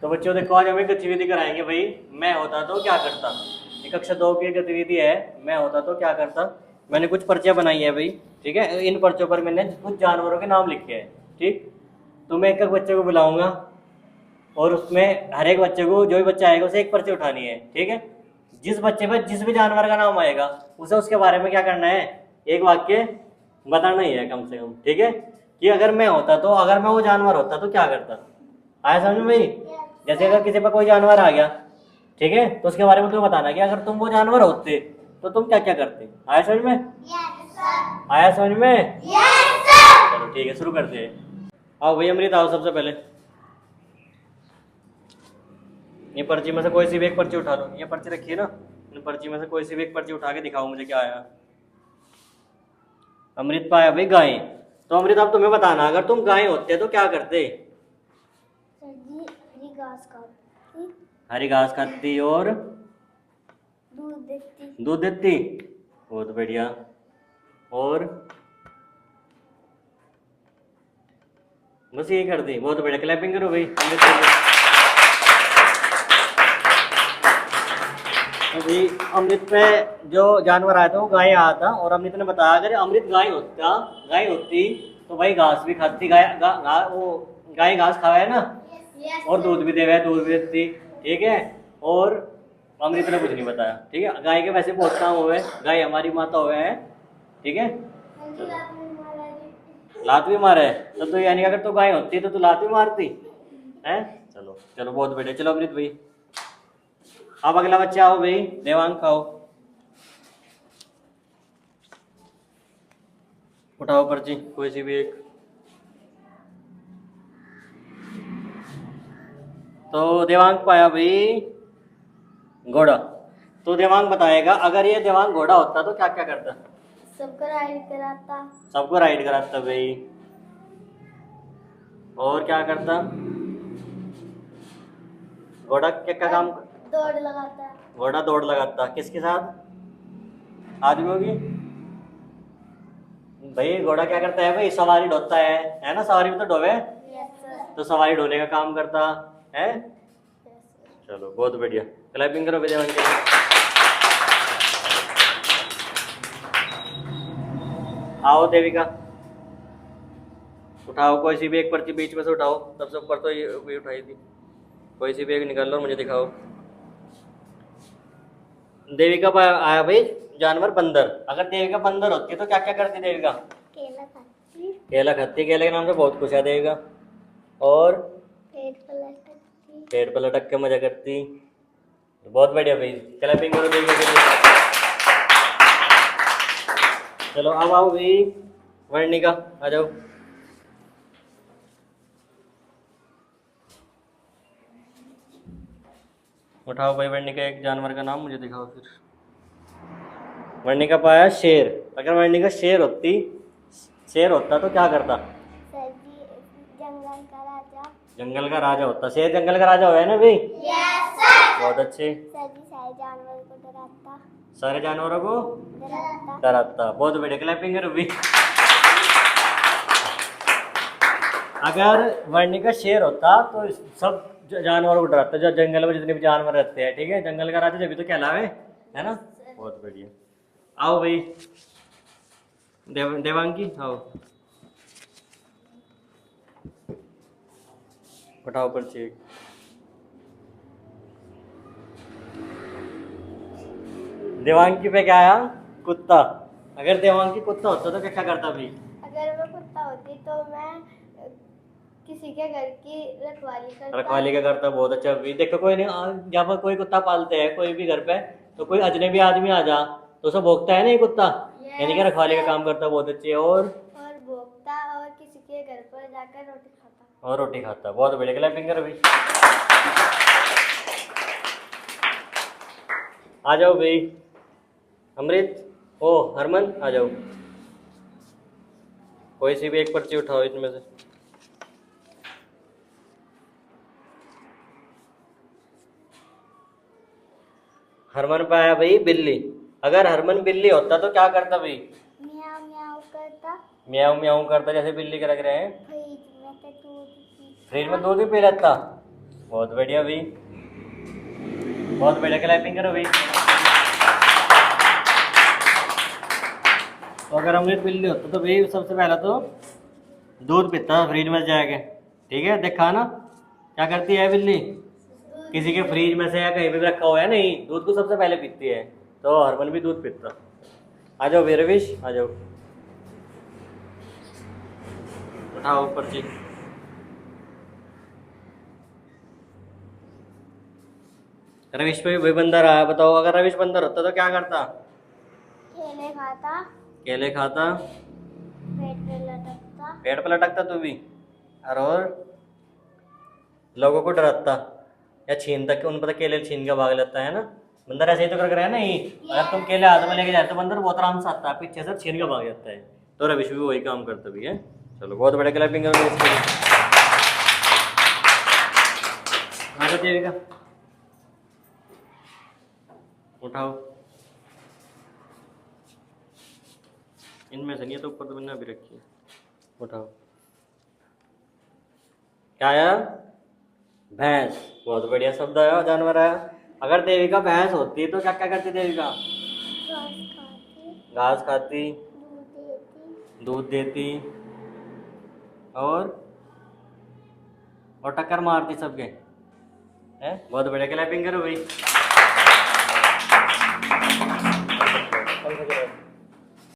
तो बच्चों देखो आज हमें गतिविधि कराएंगे भाई। मैं होता तो क्या करता। ये कक्षा 2 की गतिविधि है, मैं होता तो क्या करता। मैंने कुछ पर्चियां बनाई है भाई, ठीक है। इन पर्चों पर मैंने कुछ जानवरों के नाम लिखे हैं, ठीक। तो मैं एक एक बच्चे को बुलाऊंगा और उसमें हर एक बच्चे को, जो भी बच्चा आएगा उसे एक पर्ची उठानी है, ठीक है। जिस बच्चे पर जिस भी जानवर का नाम आएगा उसे उसके बारे में क्या करना है, एक वाक्य बताना ही है कम से कम, ठीक है। कि अगर मैं होता तो, अगर मैं वो जानवर होता तो क्या करता। आया समझ में भाई। जैसे अगर किसी पर कोई जानवर आ गया, ठीक है, तो उसके बारे में तुम्हें बताना कि अगर तुम वो जानवर होते तो तुम क्या क्या करते। आया समझ में। आया समझ में। चलो ठीक है, शुरू करते हैं। आओ भाई अमृत, आओ सबसे पहले। ये पर्ची में से कोई सी भी एक पर्ची उठा लो। ये पर्ची रखी है ना, इन पर्ची में से कोई सी भी एक पर्ची उठा के दिखाओ मुझे क्या आया। अमृत पाया भाई गाय। तो अमृत अब तुम्हें बताना, अगर तुम गाय होते तो क्या करते। सर जी हरी घास खाती, हरी घास खाती और दूध देती। दूध देती। बहुत बढ़िया। और बस ये कर दी। बहुत बढ़िया, क्लैपिंग करो भाई अमृत के लिए। अभी अमृत पे जो जानवर आया था वो गाय आया था, और अमृत ने बताया अगर अमृत गाय होती तो भाई घास भी खाती। वो गाय घास खावा है ना, और दूध भी देवे, दूध भी देती, ठीक है। और अमृत ने कुछ नहीं बताया, ठीक है। गाय के वैसे बहुत काम हुए, गाय हमारी माता हुए हैं, ठीक है। लात भी मारे तो तू, यानी अगर तू गाय होती तो तू लात भी मारती है। चलो चलो बहुत बढ़िया। चलो अमृत भाई अब अगला बच्चा आओ भाई, देवांक आओ। उठाओ पर्ची कोई सी भी एक। तो देवांक पाया भाई घोड़ा। तो देवांग बताएगा अगर ये देवांग घोड़ा होता तो क्या क्या करता। सबको राइड कराता। सबको राइड कराता भाई। और क्या करता। घोड़ा क्या क्या काम। दौड़ लगाता। घोड़ा दौड़ लगाता किसके साथ, आदमियों की। भाई घोड़ा क्या करता है भाई, सवारी ढोता है ना। सवारी में तो ढोवे, तो सवारी ढोने का काम करता है। चलो बहुत बढ़िया, क्लैपिंग करो देवांग के लिए। आओ देविका, उठाओ कोई सी भी एक पर्ची बीच में से उठाओ। सबसे ऊपर तो ये उठाई थी। कोई सी भी एक निकाल लो, मुझे दिखाओ। देविका आया भाई जानवर बंदर। अगर देविका बंदर होती तो क्या क्या करती देविका। केला खाती। केला खाती, केले के नाम से बहुत कुछ है देविका। और पेड़ पर लटक के मजा करती। बहुत बढ़िया भाई, क्लैपिंग करो देविका के लिए। चलो अब आओ भाई वर्णिका, आ जाओ। उठाओ भाई वर्णिका एक जानवर का नाम मुझे दिखाओ फिर। वर्णिका पाया शेर। अगर वर्णिका शेर होता तो क्या करता। सर जी जंगल का राजा। जंगल का राजा होता। शेर जंगल का राजा हुआ है ना भाई। Yes sir. बहुत अच्छे। सर जी सारे जानवर को डराता। सारे जानवरों को डराता। डराता। बहुत बढ़िया, क्लैपिंग करो भाई। अगर वर्णिका शेर होता तो सब जानवरों को डराता, जो जंगल में जितने भी जानवर रहते हैं, ठीक है। जंगल का राजा जब तो कहलावे, है ना। बहुत बढ़िया। आओ भाई देवांगी आओ। उठाओ पर्ची। देवांगी पे क्या आया, कुत्ता। अगर देवांगी कुत्ता होता तो क्या करता भाई। अगर मैं कुत्ता होती तो मैं किसी के घर की रखवाली करता। रखवाली का करता। बहुत अच्छा भाई। देखो कोई नहीं, जहाँ पर कोई कुत्ता पालते हैं कोई भी घर पे, तो कोई अजनबी आदमी आ जा तो उसे भोगता है ना ये कुत्ता, यानी कि रखवाली का काम करता। बहुत अच्छी है। और भोगता और किसी के घर पर जाकर रोटी खाता। और रोटी खाता। बहुत बढ़िया, क्लैपिंग करो भाई। आ जाओ भाई अमृत, ओ हरमन आ जाओ। कोई सी भी एक पर्ची उठाओ इनमें से। हरमन पे आया भाई बिल्ली। अगर हरमन बिल्ली होता तो क्या करता भाई। म्याऊ म्याऊ करता। म्याऊं म्याऊं करता, जैसे बिल्ली के रख रहे हैं। फ्रिज में से दूध पीता। फ्रिज में दूध भी पी लेता। बहुत बढ़िया भाई, बहुत बढ़िया, क्लैपिंग करो भाई। तो अगर अमृत बिल्ली होता तो भाई सबसे पहला तो दूध पीता फ्रिज में जाके, ठीक है। देखा ना क्या करती है बिल्ली, किसी के फ्रिज में से या कहीं पे भी रखा हुआ है नहीं, दूध को सबसे पहले पीती है। तो हरमन भी दूध पीता। आ जाओ वीरविश, आ जाओ, उठाओ ऊपर जी। रविश पे भी बंदा रहा है, बताओ अगर रविश बंदर होता तो क्या करता? केले खाता, केले खाता, पेट पे लटकता, पेड़ पे लटकता तू भी, और लोगों को डराता या छीनता कि उन पर केले छीन के भाग लेता है ना। बंदर ऐसे ही तो कर रहा है ना ये, अगर तुम केले हाथ में लेके जाए तो बंदर बहुत आराम से आता है, पीछे से छीन के भाग जाता है। तो रविश भी वही काम करता भी है। चलो बहुत बड़े क्लैपिंग करो इसके लिए। आ जाओ देविका, उठाओ। इनमें से नहीं है तो ऊपर तो मैंने अभी रखी है, उठाओ। क्या आया? भैंस। बहुत बढ़िया शब्द आया, जानवर आया। अगर देविका भैंस होती तो क्या क्या करती देविका? घास खाती, घास खाती, दूध देती, दूध देती, और टक्कर मारती सबके, है। बहुत बढ़िया, क्लैपिंग करो भाई।